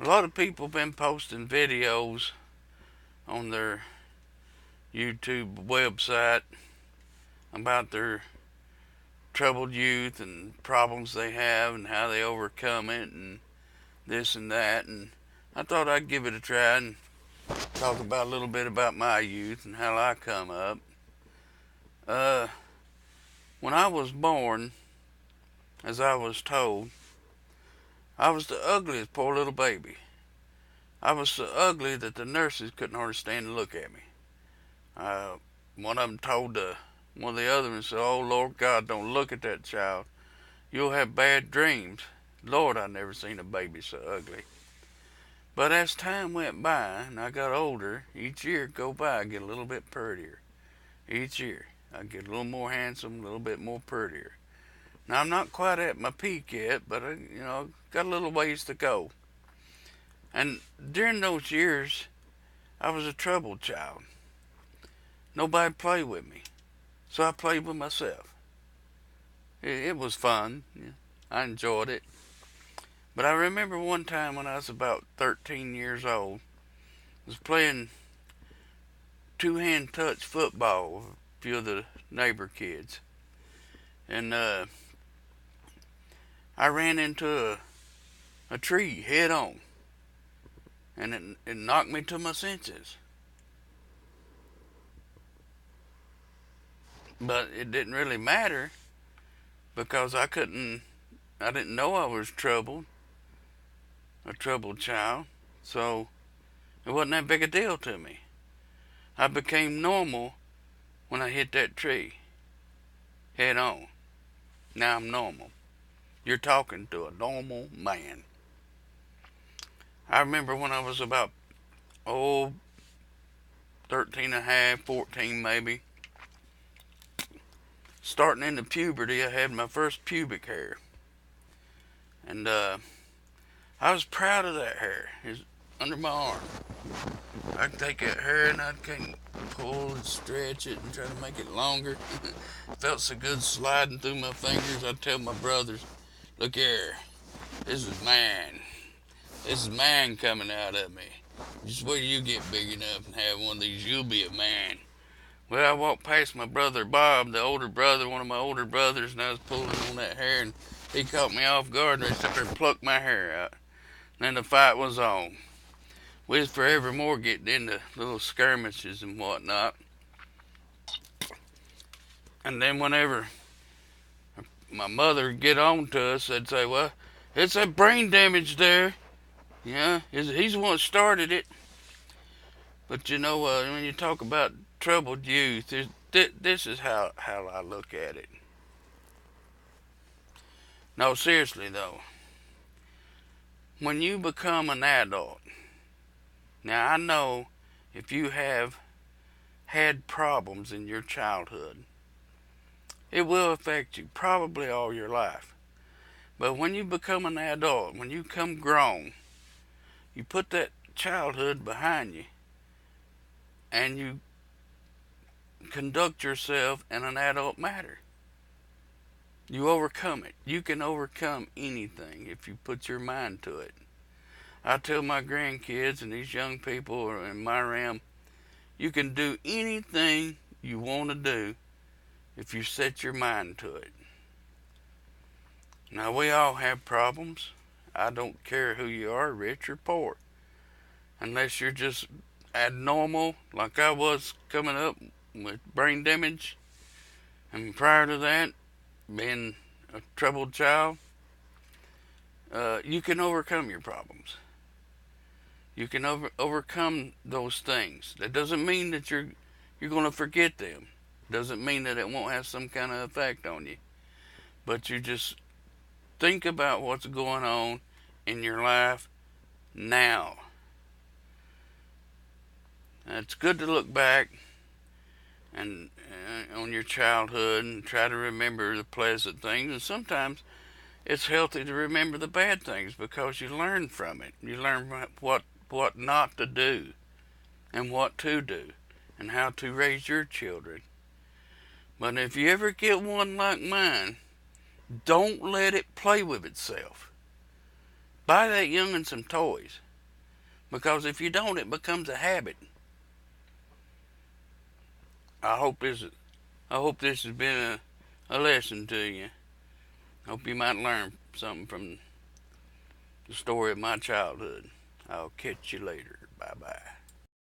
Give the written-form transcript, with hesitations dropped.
A lot of people been posting videos on their YouTube website about their troubled youth and problems they have and how they overcome it and this and that. And I thought I'd give it a try and talk about a little bit about my youth and how I come up. Uh, when I was born, as I was told, I was the ugliest poor little baby. I was so ugly that the nurses couldn't hardly stand to look at me. Uh, One of them told one of the other ones, said, "Oh Lord God, don't look at that child. You'll have bad dreams." Lord, I never seen a baby so ugly. But as time went by and I got older, each year go by, I get a little bit prettier. Each year, I get a little more handsome, a little bit more prettier. Now I'm not quite at my peak yet, but got a little ways to go. And during those years, I was a troubled child. Nobody played with me, so I played with myself. It was fun. Yeah, I enjoyed it. But I remember one time when I was about 13 years old, I was playing two-hand touch football with a few of the neighbor kids. And I ran into a tree head on. And it knocked me to my senses. But it didn't really matter because I didn't know I was troubled, a troubled child. So it wasn't that big a deal to me. I became normal when I hit that tree head on. Now I'm normal. You're talking to a normal man. I remember when I was about, 13 and a half, 14 maybe, starting into puberty, I had my first pubic hair. And I was proud of that hair. It's under my arm. I'd take that hair and I'd kind of pull and stretch it and try to make it longer. It felt so good sliding through my fingers. I'd tell my brothers, "Look here, this is man. This is man coming out of me. Just wait till you get big enough and have one of these, you'll be a man." Well, I walked past my brother Bob, the older brother, one of my older brothers, and I was pulling on that hair, and he caught me off guard and he sat there and plucked my hair out. And then the fight was on. We was forevermore getting into little skirmishes and whatnot. And then whenever my mother would get on to us, they'd say, "Well, it's that brain damage there. Yeah, he's the one that started it." But when you talk about troubled youth, this is how I look at it. No, seriously though, when you become an adult, now I know if you have had problems in your childhood, it will affect you probably all your life. But when you become an adult, when you come grown, you put that childhood behind you and you conduct yourself in an adult manner. You overcome it. You can overcome anything if you put your mind to it. I tell my grandkids and these young people in my realm, you can do anything you want to do if you set your mind to it. Now, we all have problems. I don't care who you are, rich or poor. Unless you're just abnormal, like I was coming up with brain damage, and prior to that, being a troubled child, you can overcome your problems. You can overcome those things. That doesn't mean that you're going to forget them. Doesn't mean that it won't have some kind of effect on you. But you just think about what's going on in your life now. It's good to look back and on your childhood and try to remember the pleasant things. And sometimes it's healthy to remember the bad things because you learn from it. You learn what not to do and what to do and how to raise your children. But if you ever get one like mine, don't let it play with itself. Buy that young'un some toys. Because if you don't, it becomes a habit. I hope this I hope this has been a lesson to you. Hope you might learn something from the story of my childhood. I'll catch you later. Bye bye.